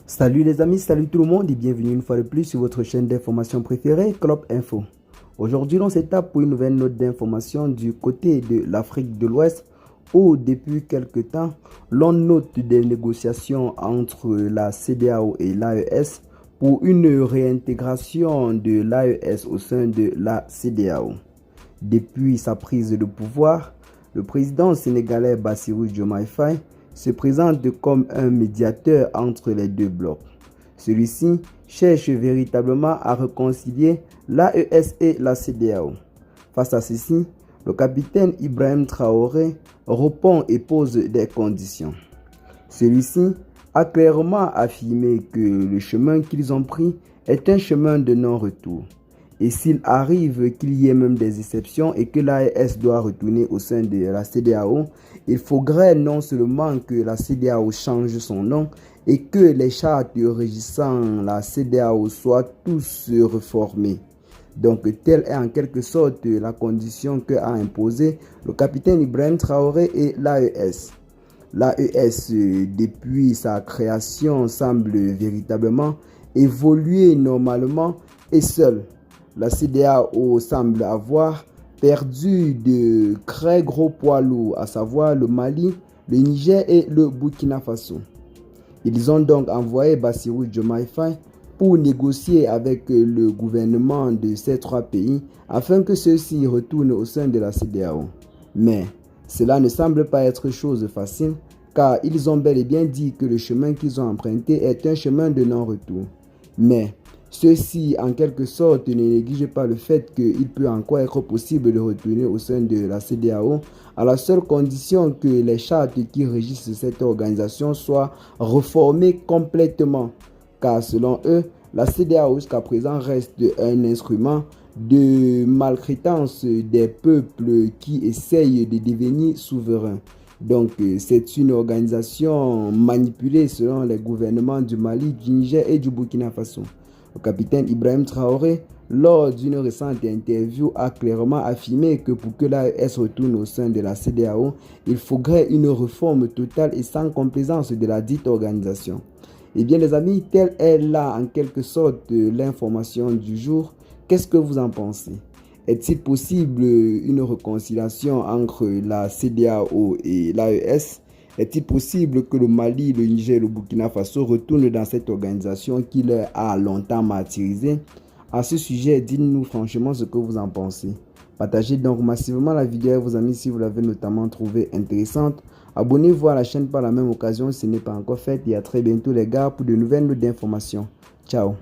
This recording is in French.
Salut les amis, salut tout le monde et bienvenue une fois de plus sur votre chaîne d'information préférée, Club Info. Aujourd'hui, on s'étape pour une nouvelle note d'information du côté de l'Afrique de l'Ouest où depuis quelque temps, l'on note des négociations entre la CEDEAO et l'AES pour une réintégration de l'AES au sein de la CEDEAO. Depuis sa prise de pouvoir, le président sénégalais Bassirou Diomaye Faye se présente comme un médiateur entre les deux blocs. Celui-ci cherche véritablement à réconcilier l'AES et la CEDEAO. Face à ceci, le capitaine Ibrahim Traoré répond et pose des conditions. Celui-ci a clairement affirmé que le chemin qu'ils ont pris est un chemin de non-retour. Et s'il arrive qu'il y ait même des exceptions et que l'AES doit retourner au sein de la CEDEAO, il faudrait non seulement que la CEDEAO change son nom et que les chartes régissant la CEDEAO soient tous réformées. Donc, telle est en quelque sorte la condition qu'a imposée le capitaine Ibrahim Traoré et l'AES. L'AES, depuis sa création, semble véritablement évoluer normalement et seule. La CEDEAO semble avoir perdu de très gros poids lourds, à savoir le Mali, le Niger et le Burkina Faso. Ils ont donc envoyé Bassirou Diomaye Faye pour négocier avec le gouvernement de ces trois pays afin que ceux-ci retournent au sein de la CEDEAO. Mais cela ne semble pas être chose facile car ils ont bel et bien dit que le chemin qu'ils ont emprunté est un chemin de non-retour. Mais ceux-ci, en quelque sorte, ne négligent pas le fait qu'il peut encore être possible de retourner au sein de la CEDEAO à la seule condition que les chartes qui régissent cette organisation soient réformées complètement. Car selon eux, la CEDEAO jusqu'à présent reste un instrument de maltraitance des peuples qui essayent de devenir souverains. Donc, c'est une organisation manipulée selon les gouvernements du Mali, du Niger et du Burkina Faso. Le capitaine Ibrahim Traoré, lors d'une récente interview, a clairement affirmé que pour que l'AES retourne au sein de la CEDEAO, il faudrait une réforme totale et sans complaisance de la dite organisation. Eh bien les amis, telle est là en quelque sorte l'information du jour. Qu'est-ce que vous en pensez? Est-il possible une réconciliation entre la CEDEAO et l'AES? Est-il possible que le Mali, le Niger et le Burkina Faso retournent dans cette organisation qui leur a longtemps martyrisé? À ce sujet, dites-nous franchement ce que vous en pensez. Partagez donc massivement la vidéo à vos amis si vous l'avez notamment trouvée intéressante. Abonnez-vous à la chaîne par la même occasion si ce n'est pas encore fait. Et à très bientôt les gars pour de nouvelles notes d'informations. Ciao.